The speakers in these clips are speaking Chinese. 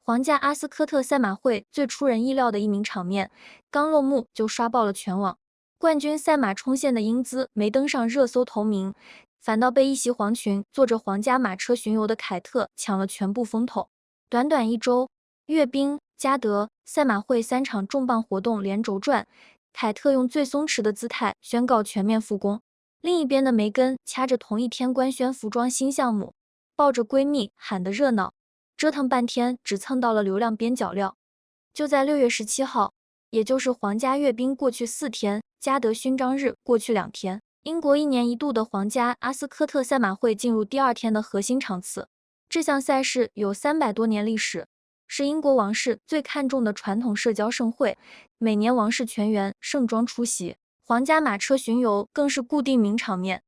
皇家阿斯科特赛马会最出人意料的一名场面，刚落幕就刷爆了全网。冠军赛马冲线的英姿没登上热搜头名，反倒被一袭黄裙、坐着皇家马车巡游的凯特抢了全部风头。短短1周，阅兵、嘉德、赛马会3场重磅活动连轴转，凯特用最松弛的姿态宣告全面复工。另一边的梅根掐着同一天官宣服装新项目，抱着闺蜜喊得热闹。折腾半天，只蹭到了流量边角料。就在6月17号，也就是皇家阅兵过去4天，嘉德勋章日过去2天，英国1年一度的皇家阿斯科特赛马会进入第2天的核心场次。这项赛事有300多年历史，是英国王室最看重的传统社交盛会，每年王室全员盛装出席，皇家马车巡游更是固定名场面。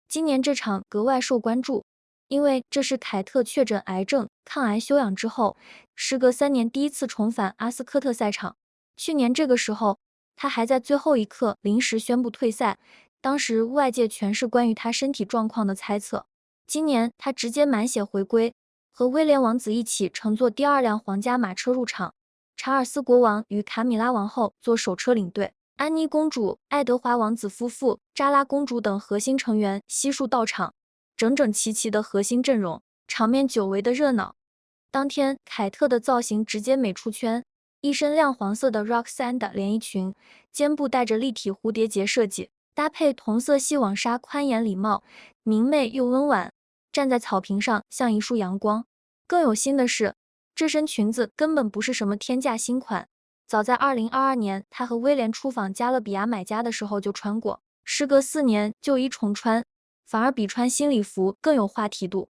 今年这场格外受关注，因为这是凯特确诊癌症、抗癌休养之后，时隔3年第一次重返阿斯科特赛场。去年这个时候，他还在最后一刻临时宣布退赛，当时外界全是关于他身体状况的猜测。今年他直接满血回归，和威廉王子一起乘坐第2辆皇家马车入场，查尔斯国王与卡米拉王后做首车领队，安妮公主、爱德华王子夫妇、扎拉公主等核心成员悉数到场。整整齐齐的核心阵容，场面久违的热闹。当天，凯特的造型直接美出圈，一身亮黄色的 Roxanne 连衣裙，肩部带着立体蝴蝶结设计，搭配同色系网纱宽檐礼帽，明媚又温婉，站在草坪上像一束阳光。更有心的是，这身裙子根本不是什么天价新款，早在2022年，她和威廉出访加勒比亚买家的时候就穿过，时隔4年旧衣重穿。反而比穿新礼服更有话题度，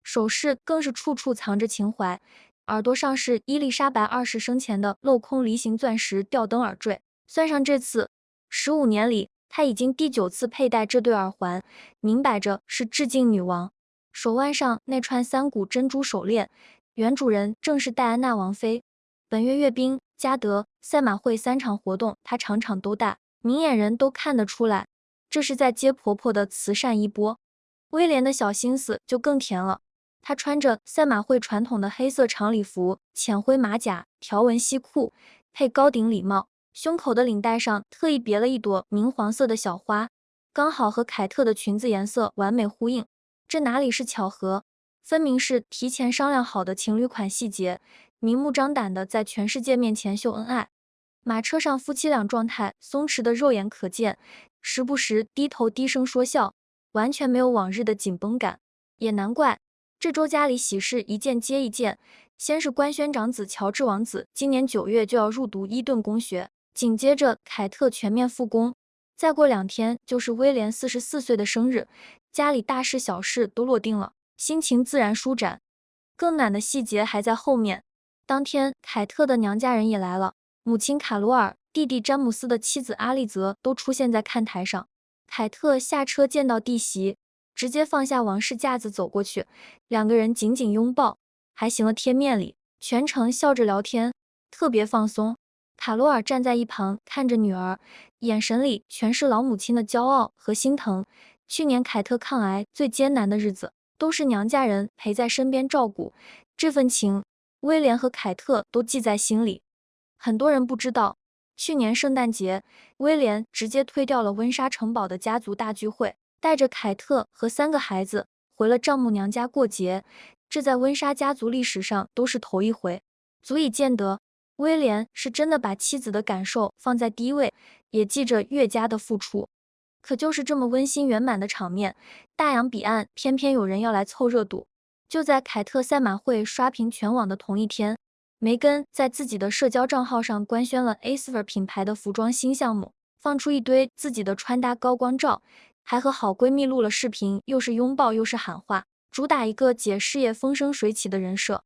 首饰更是处处藏着情怀，耳朵上是伊丽莎白20世生前的镂空梨形钻石吊灯耳坠，算上这次，15年里她已经第9次佩戴这对耳环，明摆着是致敬女王。手腕上那串3股珍珠手链，原主人正是戴安娜王妃。本月阅兵、嘉德、赛马会3场活动，她场场都戴，明眼人都看得出来。这是在接婆婆的慈善衣钵。威廉的小心思就更甜了，他穿着赛马会传统的黑色长礼服、浅灰马甲、条纹西裤，配高顶礼帽，胸口的领带上特意别了一朵明黄色的小花，刚好和凯特的裙子颜色完美呼应。这哪里是巧合，分明是提前商量好的情侣款细节，明目张胆的在全世界面前秀恩爱。马车上夫妻俩状态松弛的肉眼可见，时不时低头低声说笑，完全没有往日的紧绷感。也难怪，这周家里喜事一件接一件，先是官宣长子乔治王子今年9月就要入读伊顿公学，紧接着凯特全面复工，再过2天就是威廉44岁的生日，家里大事小事都落定了，心情自然舒展。更暖的细节还在后面，当天凯特的娘家人也来了。母亲卡罗尔、弟弟詹姆斯的妻子阿丽泽都出现在看台上。凯特下车见到弟媳，直接放下王室架子走过去，2个人紧紧拥抱，还行了贴面礼，全程笑着聊天，特别放松。卡罗尔站在一旁看着女儿，眼神里全是老母亲的骄傲和心疼。去年凯特抗癌最艰难的日子，都是娘家人陪在身边照顾，这份情，威廉和凯特都记在心里。很多人不知道，去年圣诞节，威廉直接推掉了温莎城堡的家族大聚会，带着凯特和3个孩子回了丈母娘家过节，这在温莎家族历史上都是头一回，足以见得威廉是真的把妻子的感受放在第一位，也记着岳家的付出。可就是这么温馨圆满的场面，大洋彼岸偏偏有人要来凑热度。就在凯特赛马会刷屏全网的同一天，梅根在自己的社交账号上官宣了 Aesver 品牌的服装新项目，放出一堆自己的穿搭高光照，还和好闺蜜录了视频，又是拥抱又是喊话，主打一个姐事业风生水起的人设。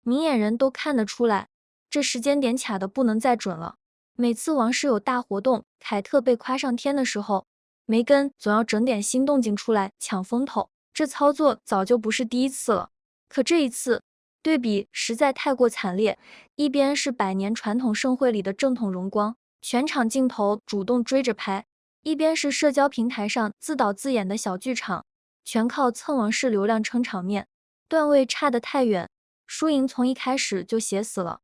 明眼人都看得出来，这时间点卡的不能再准了。每次王室有大活动，凯特被夸上天的时候，梅根总要整点新动静出来抢风头，这操作早就不是第一次了。可这一次对比实在太过惨烈，一边是100年传统盛会里的正统荣光，全场镜头主动追着拍，一边是社交平台上自导自演的小剧场，全靠蹭王室流量撑场面，段位差得太远。输赢从一开始就写死了。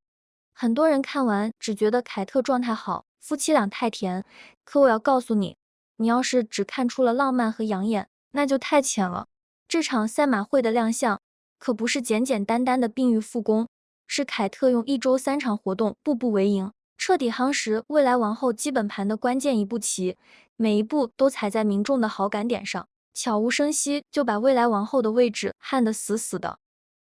很多人看完只觉得凯特状态好，夫妻俩太甜，可我要告诉你，你要是只看出了浪漫和养眼，那就太浅了。这场赛马会的亮相可不是简简单单的病愈复工，是凯特用1周3场活动步步为营，彻底夯实未来王后基本盘的关键一步棋，每一步都踩在民众的好感点上，悄无声息就把未来王后的位置焊得死死的。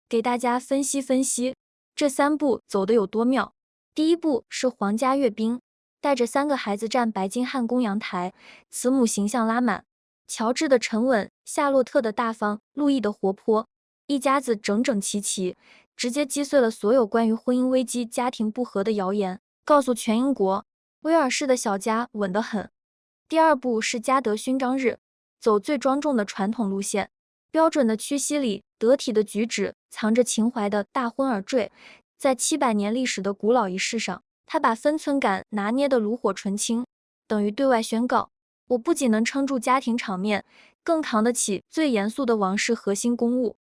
给大家分析分析这3步走得有多妙。第一步是皇家阅兵，带着3个孩子站白金汉宫阳台，慈母形象拉满，乔治的沉稳，夏洛特的大方，路易的活泼，一家子整整齐齐，直接击碎了所有关于婚姻危机、家庭不和的谣言，告诉全英国，威尔士的小家稳得很。第二步是嘉德勋章日，走最庄重的传统路线，标准的屈膝礼，得体的举止，藏着情怀的大婚耳坠，在700年历史的古老仪式上，他把分寸感拿捏得炉火纯青，等于对外宣告，我不仅能撑住家庭场面，更扛得起最严肃的王室核心公务。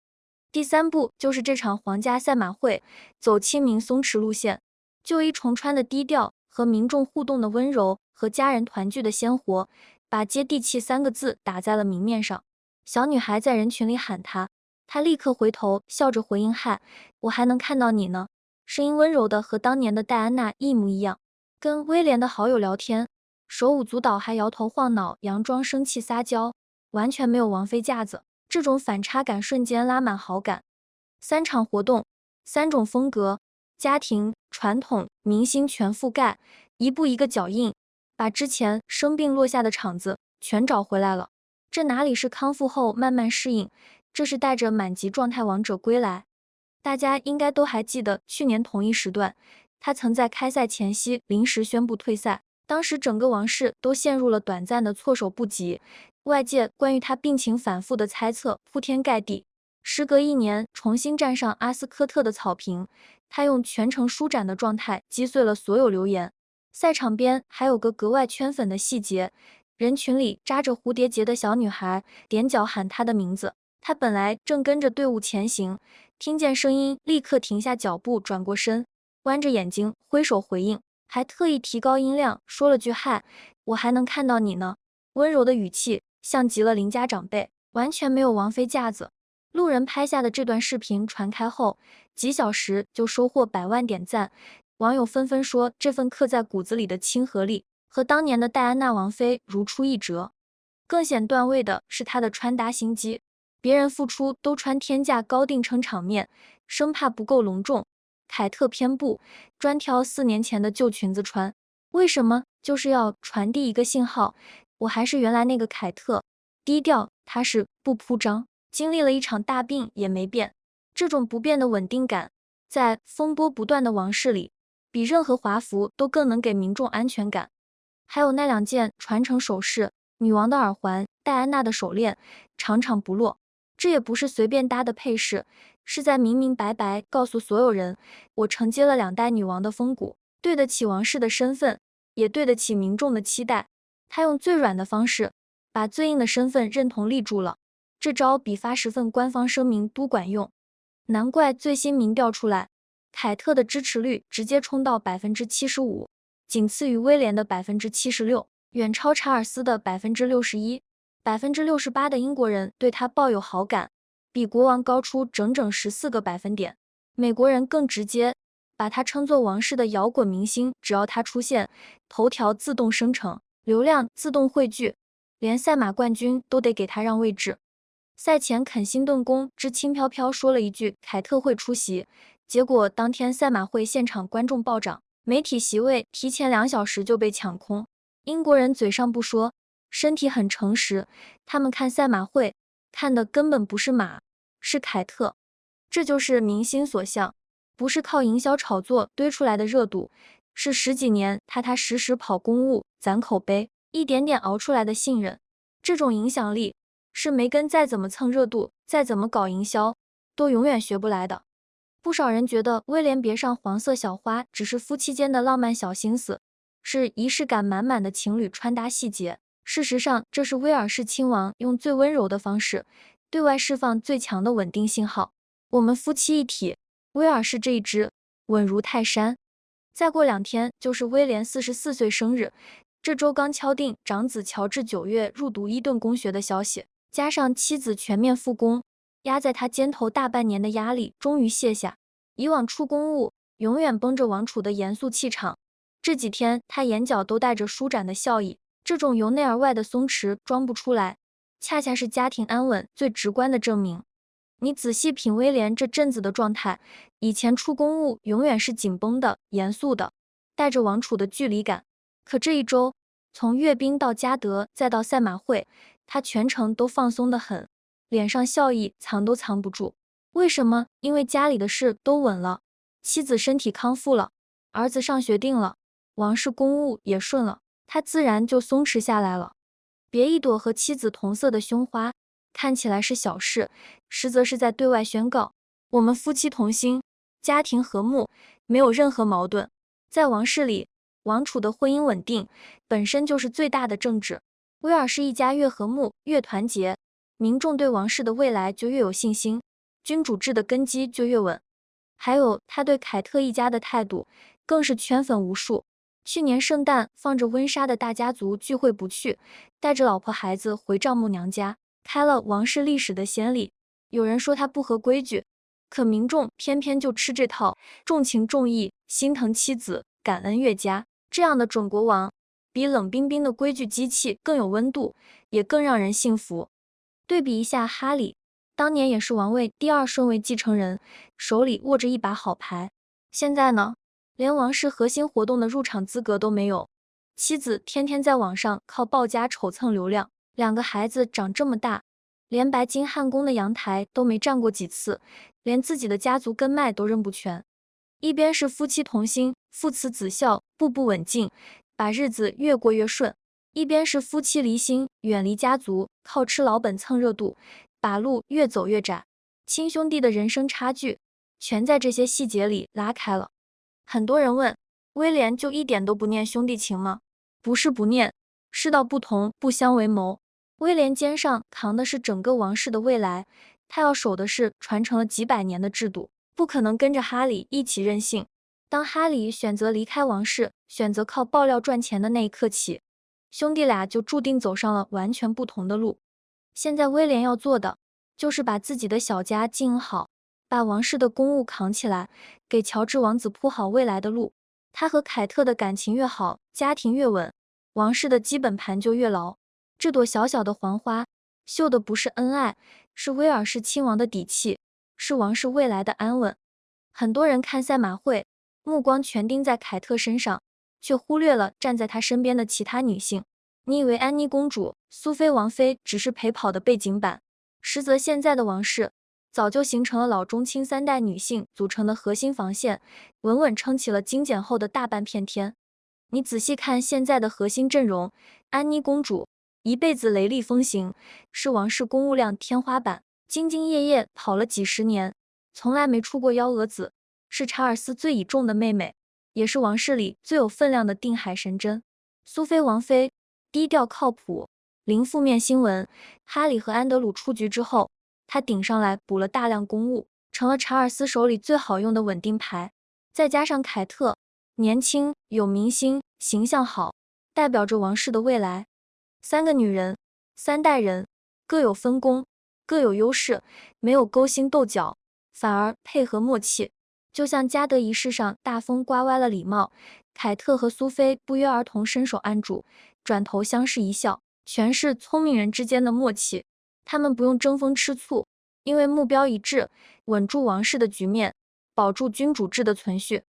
第3步就是这场皇家赛马会，走亲民松弛路线，旧衣重穿的低调，和民众互动的温柔，和家人团聚的鲜活，把接地气3个字打在了明面上。小女孩在人群里喊他，他立刻回头笑着回应，嗨，我还能看到你呢。声音温柔的和当年的戴安娜一模一样。跟威廉的好友聊天，手舞足蹈还摇头晃脑，佯装生气撒娇，完全没有王妃架子。这种反差感瞬间拉满好感。3场活动，3种风格，家庭、传统、明星全覆盖，一步一个脚印，把之前生病落下的场子全找回来了。这哪里是康复后慢慢适应，这是带着满级状态王者归来。大家应该都还记得去年同一时段，他曾在开赛前夕临时宣布退赛，当时整个王室都陷入了短暂的措手不及，外界关于他病情反复的猜测铺天盖地。时隔1年重新站上阿斯科特的草坪，他用全程舒展的状态击碎了所有流言。赛场边还有个格外圈粉的细节，人群里扎着蝴蝶结的小女孩踮脚喊他的名字，他本来正跟着队伍前行，听见声音立刻停下脚步，转过身，弯着眼睛挥手回应，还特意提高音量说了句嗨，我还能看到你呢。温柔的语气像极了邻家长辈，完全没有王妃架子。路人拍下的这段视频传开后，几小时就收获100万点赞，网友纷纷说这份刻在骨子里的亲和力和当年的戴安娜王妃如出一辙。更显段位的是她的穿搭心机，别人复出都穿天价高定撑场面，生怕不够隆重，凯特偏不，专挑4年前的旧裙子穿。为什么？就是要传递一个信号，我还是原来那个凯特，低调踏实不铺张，经历了一场大病也没变。这种不变的稳定感，在风波不断的王室里，比任何华服都更能给民众安全感。还有那2件传承首饰，女王的耳环，戴安娜的手链，场场不落。这也不是随便搭的配饰，是在明明白白告诉所有人，我承接了2代女王的风骨，对得起王室的身份，也对得起民众的期待。他用最软的方式，把最硬的身份认同立住了。这招比发10份官方声明都管用。难怪最新民调出来，凯特的支持率直接冲到 75%， 仅次于威廉的 76%， 远超查尔斯的 61%。68%的英国人对他抱有好感，比国王高出整整14个百分点。美国人更直接，把他称作王室的摇滚明星，只要他出现，头条自动生成，流量自动汇聚，连赛马冠军都得给他让位置。赛前肯辛顿宫只轻飘飘说了一句凯特会出席，结果当天赛马会现场观众暴涨，媒体席位提前2小时就被抢空。英国人嘴上不说，身体很诚实，他们看赛马会看的根本不是马，是凯特。这就是民心所向，不是靠营销炒作堆出来的热度，是10几年踏踏实实跑公务攒口碑，一点点熬出来的信任。这种影响力是梅根再怎么蹭热度，再怎么搞营销，都永远学不来的。不少人觉得威廉别上黄色小花只是夫妻间的浪漫小心思，是仪式感满满的情侣穿搭细节。事实上，这是威尔士亲王用最温柔的方式，对外释放最强的稳定信号。我们夫妻一体，威尔士这一支稳如泰山。再过2天就是威廉44岁生日，这周刚敲定长子乔治9月入读伊顿公学的消息，加上妻子全面复工，压在他肩头大半年的压力终于卸下。以往出公务永远绷着王储的严肃气场，这几天他眼角都带着舒展的笑意，这种由内而外的松弛装不出来，恰恰是家庭安稳最直观的证明。你仔细品威廉这阵子的状态，以前出公务永远是紧绷的、严肃的，带着王储的距离感。可这一周，从阅兵到嘉德再到赛马会，他全程都放松得很，脸上笑意藏都藏不住。为什么？因为家里的事都稳了，妻子身体康复了，儿子上学定了，王室公务也顺了，他自然就松弛下来了。别一朵和妻子同色的胸花，看起来是小事，实则是在对外宣告，我们夫妻同心，家庭和睦，没有任何矛盾。在王室里，王储的婚姻稳定本身就是最大的政治。威尔士一家越和睦越团结，民众对王室的未来就越有信心，君主制的根基就越稳。还有他对凯特一家的态度，更是圈粉无数。去年圣诞放着温莎的大家族聚会不去，带着老婆孩子回丈母娘家，开了王室历史的先例。有人说他不合规矩，可民众偏偏就吃这套，重情重义，心疼妻子，感恩越家。这样的准国王，比冷冰冰的规矩机器更有温度，也更让人信服。对比一下哈里，当年也是王位第2顺位继承人，手里握着一把好牌。现在呢，连王室核心活动的入场资格都没有，妻子天天在网上靠报家丑蹭流量，2个孩子长这么大，连白金汉宫的阳台都没站过几次，连自己的家族根脉都认不全。一边是夫妻同心，父慈子孝，步步稳进，把日子越过越顺；一边是夫妻离心，远离家族，靠吃老本蹭热度，把路越走越窄。亲兄弟的人生差距，全在这些细节里拉开了。很多人问，威廉就一点都不念兄弟情吗？不是不念，世道不同，不相为谋。威廉肩上扛的是整个王室的未来，他要守的是传承了几百年的制度，不可能跟着哈里一起任性。当哈里选择离开王室，选择靠爆料赚钱的那一刻起，兄弟俩就注定走上了完全不同的路。现在威廉要做的，就是把自己的小家经营好，把王室的公务扛起来，给乔治王子铺好未来的路。他和凯特的感情越好，家庭越稳，王室的基本盘就越牢。这朵小小的黄花，绣的不是恩爱，是威尔士亲王的底气，是王室未来的安稳。很多人看赛马会，目光全盯在凯特身上，却忽略了站在她身边的其他女性。你以为安妮公主、苏菲王妃只是陪跑的背景板，实则现在的王室早就形成了老中青3代女性组成的核心防线，稳稳撑起了精简后的大半片天。你仔细看现在的核心阵容，安妮公主一辈子雷厉风行，是王室公务量天花板，兢兢业业跑了几10年，从来没出过幺蛾子，是查尔斯最倚重的妹妹，也是王室里最有分量的定海神针。苏菲王妃低调靠谱，零负面新闻。哈里和安德鲁出局之后，她顶上来补了大量公务，成了查尔斯手里最好用的稳定牌。再加上凯特，年轻有明星，形象好，代表着王室的未来。3个女人，3代人，各有分工，各有优势，没有勾心斗角，反而配合默契。就像嘉德仪式上大风刮歪了礼帽，凯特和苏菲不约而同伸手按住，转头相视一笑，全是聪明人之间的默契。他们不用争风吃醋，因为目标一致，稳住王室的局面，保住君主制的存续。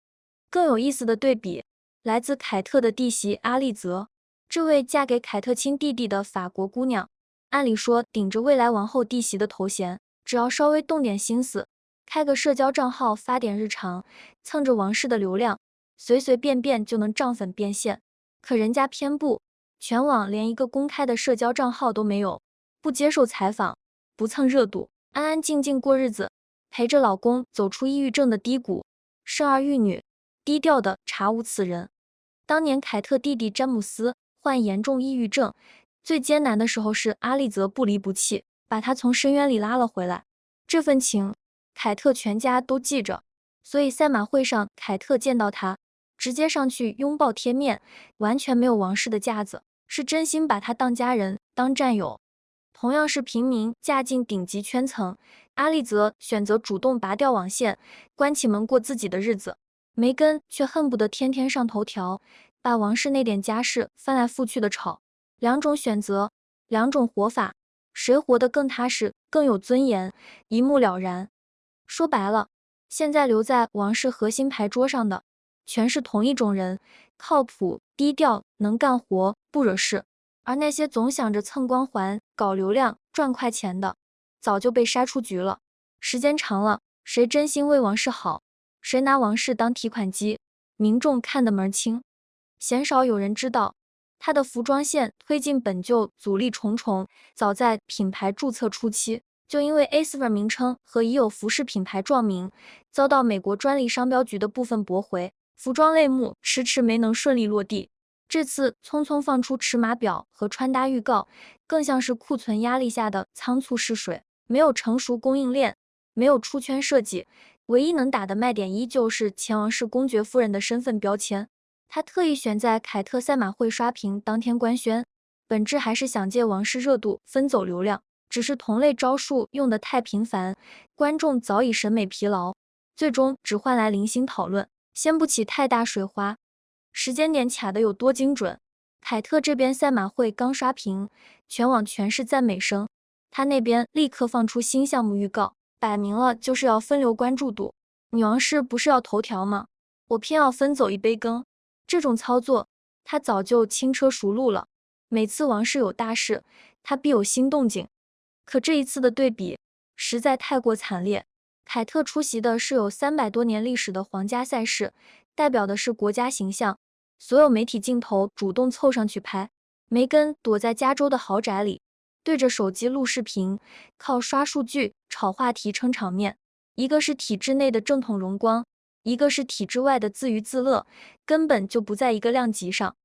更有意思的对比，来自凯特的弟媳阿丽泽。这位嫁给凯特亲弟弟的法国姑娘，按理说顶着未来王后弟媳的头衔，只要稍微动点心思，开个社交账号发点日常，蹭着王室的流量，随随便便就能涨粉变现。可人家偏不，全网连一个公开的社交账号都没有，不接受采访，不蹭热度，安安静静过日子，陪着老公走出抑郁症的低谷，生儿育女，低调的查无此人。当年凯特弟弟詹姆斯患严重抑郁症，最艰难的时候是阿丽泽不离不弃，把他从深渊里拉了回来。这份情，凯特全家都记着。所以赛马会上凯特见到他，直接上去拥抱贴面，完全没有王室的架子，是真心把他当家人当战友。同样是平民嫁进顶级圈层，阿丽则选择主动拔掉网线，关起门过自己的日子。梅根却恨不得天天上头条，把王室那点家事翻来覆去的吵。两种选择，两种活法，谁活得更踏实、更有尊严，一目了然。说白了，现在留在王室核心牌桌上的，全是同一种人，靠谱、低调、能干活、不惹事。而那些总想着蹭光环、搞流量、赚快钱的，早就被筛出局了。时间长了，谁真心为王室好，谁拿王室当提款机，民众看得门儿清。鲜少有人知道，他的服装线推进本就阻力重重，早在品牌注册初期，就因为 Aesver 名称和已有服饰品牌撞名，遭到美国专利商标局的部分驳回，服装类目迟迟没能顺利落地。这次匆匆放出尺码表和穿搭预告，更像是库存压力下的仓促试水，没有成熟供应链，没有出圈设计，唯一能打的卖点依旧是前王室公爵夫人的身份标签。他特意选在凯特赛马会刷屏当天官宣，本质还是想借王室热度分走流量，只是同类招数用得太频繁，观众早已审美疲劳，最终只换来零星讨论，掀不起太大水花。时间点卡的有多精准？凯特这边赛马会刚刷屏，全网全是赞美声，他那边立刻放出新项目预告，摆明了就是要分流关注度。女王室不是要头条吗？我偏要分走一杯羹。这种操作，他早就轻车熟路了。每次王室有大事，他必有新动静。可这一次的对比，实在太过惨烈。凯特出席的是有300多年历史的皇家赛事，代表的是国家形象，所有媒体镜头主动凑上去拍。梅根躲在加州的豪宅里，对着手机录视频，靠刷数据、炒话题撑场面。一个是体制内的正统荣光，一个是体制外的自娱自乐，根本就不在一个量级上。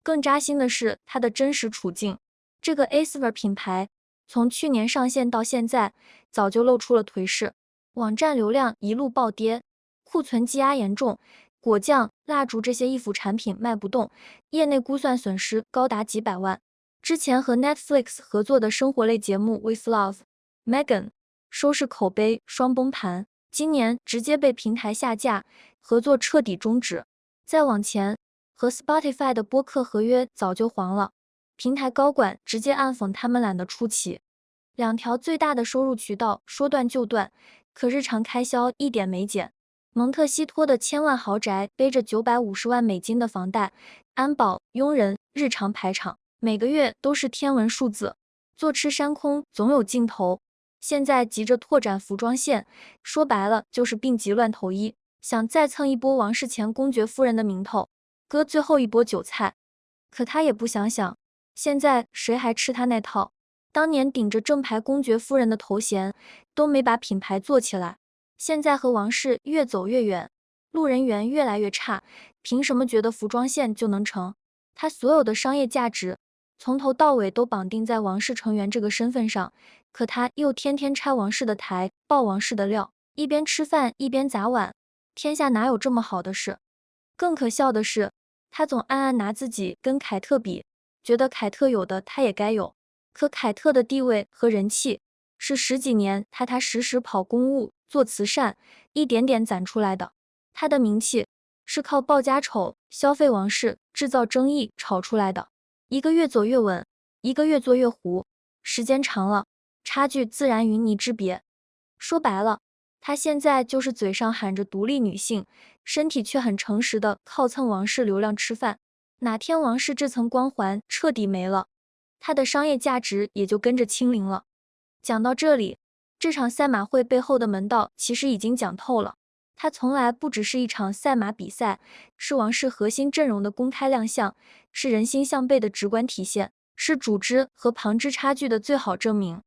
更扎心的是他的真实处境，这个 Aesver 品牌从去年上线到现在，早就露出了颓势。网站流量一路暴跌，库存积压严重，果酱、蜡烛这些易腐产品卖不动，业内估算损失高达几百万。之前和 Netflix 合作的生活类节目 With Love、Megan 收视口碑双崩盘，今年直接被平台下架，合作彻底终止。再往前，和 Spotify 的播客合约早就黄了，平台高管直接暗讽他们懒得出奇。两条最大的收入渠道说断就断，可日常开销一点没减。蒙特西托的千万豪宅背着950万美金的房贷，安保、佣人、日常排场，每个月都是天文数字。坐吃山空总有尽头，现在急着拓展服装线，说白了就是病急乱投医，想再蹭一波王室前公爵夫人的名头，割最后一波韭菜。可他也不想想，现在谁还吃他那套？当年顶着正牌公爵夫人的头衔，都没把品牌做起来，现在和王室越走越远，路人缘越来越差，凭什么觉得服装线就能成？他所有的商业价值，从头到尾都绑定在王室成员这个身份上，可他又天天拆王室的台，爆王室的料，一边吃饭一边砸碗，天下哪有这么好的事？更可笑的是，他总暗暗拿自己跟凯特比，觉得凯特有的他也该有。可凯特的地位和人气，是10几年踏踏实实跑公务、做慈善，一点点攒出来的。他的名气，是靠报家丑、消费王室、制造争议炒出来的。一个越走越稳，一个越做越糊，时间长了，差距自然云泥之别。说白了，他现在就是嘴上喊着独立女性，身体却很诚实的靠蹭王室流量吃饭。哪天王室这层光环彻底没了，他的商业价值也就跟着清零了。讲到这里，这场赛马会背后的门道其实已经讲透了。它从来不只是一场赛马比赛，是王室核心阵容的公开亮相，是人心向背的直观体现，是主支和旁支差距的最好证明。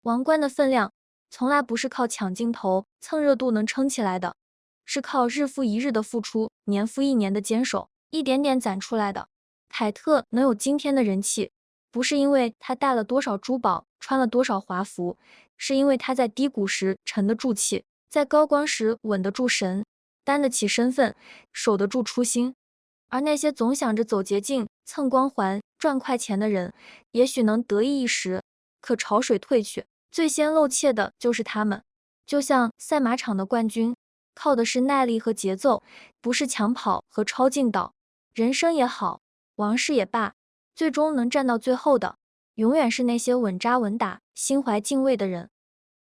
王冠的分量，从来不是靠抢镜头、蹭热度能撑起来的，是靠日复一日的付出，年复一年的坚守，一点点攒出来的。凯特能有今天的人气，不是因为他戴了多少珠宝，穿了多少华服，是因为他在低谷时沉得住气，在高光时稳得住神。担得起身份，守得住初心。而那些总想着走捷径、蹭光环、赚快钱的人，也许能得意一时，可潮水退去，最先露怯的就是他们。就像赛马场的冠军，靠的是耐力和节奏，不是抢跑和超劲道。人生也好，王室也罢，最终能站到最后的，永远是那些稳扎稳打、心怀敬畏的人。